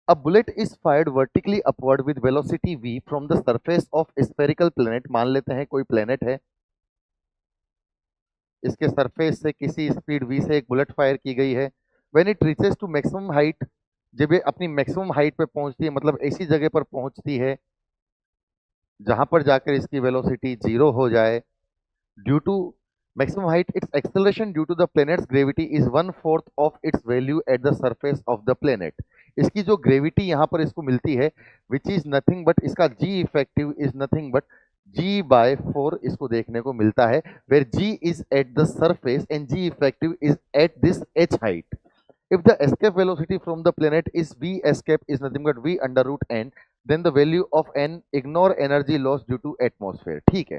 A bullet is fired vertically upward with velocity v from the surface of spherical planet. मान लेते हैं कोई planet है, इसके सरफेस से किसी स्पीड v से एक बुलेट फायर की गई है. When it reaches to maximum height, जब ये अपनी मैक्सिमम हाइट पे पहुंचती है, मतलब ऐसी जगह पर पहुंचती है जहां पर जाकर इसकी वेलोसिटी जीरो हो जाए, due to maximum height, its acceleration due to the planet's gravity is 1/4 of its value at the surface of the planet. इसकी जो ग्रेविटी यहाँ पर इसको मिलती है, which is nothing but इसका g effective is nothing but g/4 इसको देखने को मिलता है, where g is at the surface and g effective is at this h height. If the escape velocity from the planet is v escape is nothing but v under root n, then the value of n, ignore energy loss due to atmosphere. ठीक है,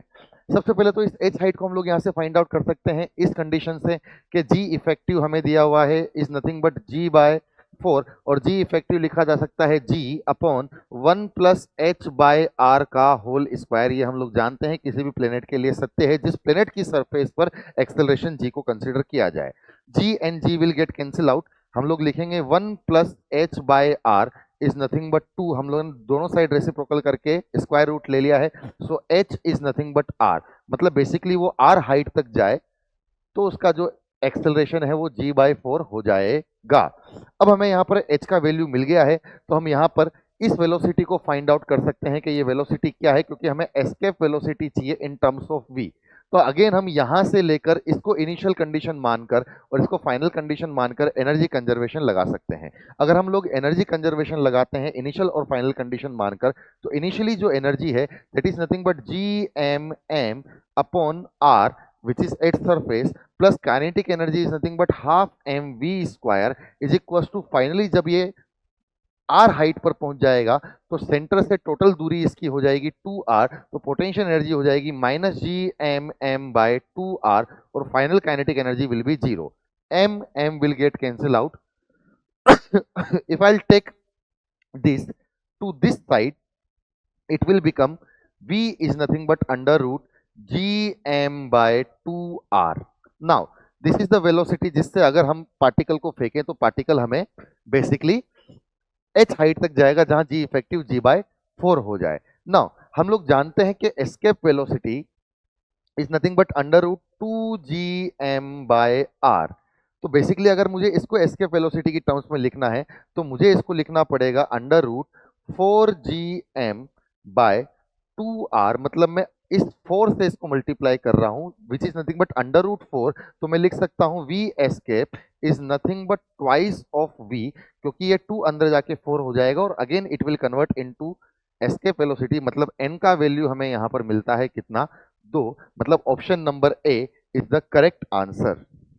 सबसे पहले तो इस h height को हम लोग यहाँ से फाइंड आउट कर सकते हैं इस कंडीशन से कि g इफेक्टिव हमें दिया हुआ है इज नथिंग बट g/4, और g इफेक्टिव लिखा जा सकता है g upon 1 plus h by r का होल स्क्वायर. ये हम लोग जानते हैं किसी भी प्लेनेट के लिए सत्य है जिस प्लेनेट की सरफेस पर एक्सेलरेशन g को कंसीडर किया जाए. g and g will get cancel out. हम लोग लिखेंगे 1 plus h by r is nothing but 2. हम लोगों ने दोनों साइड रेसिप्रोकल करके स्क्वायर रूट ले लिया है, so h is nothing but r. मतलब बेसिकली वो r हाइट तक जाए तो उसका जो एक्सेलरेशन है वो g/4 हो जाएगा. अब हमें यहाँ पर h का वैल्यू मिल गया है, तो हम यहाँ पर इस वेलोसिटी को फाइंड आउट कर सकते हैं कि ये वेलोसिटी क्या है, क्योंकि हमें एस्केप वेलोसिटी चाहिए इन टर्म्स ऑफ v. तो अगेन हम यहां से लेकर इसको इनिशियल कंडीशन मानकर और इसको फाइनल कंडीशन मानकर एनर्जी कंजर्वेशन लगा सकते हैं. अगर हम लोग एनर्जी कंजर्वेशन लगाते हैं इनिशियल और फाइनल कंडीशन मानकर, तो इनिशियली जो एनर्जी है that is nothing but gmm upon r which is at surface plus kinetic energy is nothing but half mv square is equals to finally जब ये r height पर पहुंच जाएगा तो सेंटर से टोटल दूरी इसकी हो जाएगी 2r, तो पोटेंशियल एनर्जी हो जाएगी माइनस gmm/2r, और final kinetic energy will be 0. m will get cancel out. if I'll take this to this side, it will become v is nothing but under root gm/2r. now this is the velocity जिससे अगर हम particle को फेंकें तो particle हमें basically h height तक जाएगा जहां g effective g/4 हो जाए. नाउ हम लोग जानते हैं कि escape velocity is nothing but under root 2gm/r. तो बेसिकली अगर मुझे इसको एस्केप वेलोसिटी की टर्म्स में लिखना है तो मुझे इसको लिखना पड़ेगा अंडर रूट 4gm/2r. मतलब मैं इस 4 से इसको मल्टीप्लाई कर रहा हूं which is nothing but under root 4, तो मैं लिख सकता हूं v escape is nothing but twice of v, क्योंकि ये 2 अंदर जाके 4 हो जाएगा और again it will convert into escape velocity. मतलब n का वैल्यू हमें यहां पर मिलता है कितना, 2. मतलब option number A is the correct answer.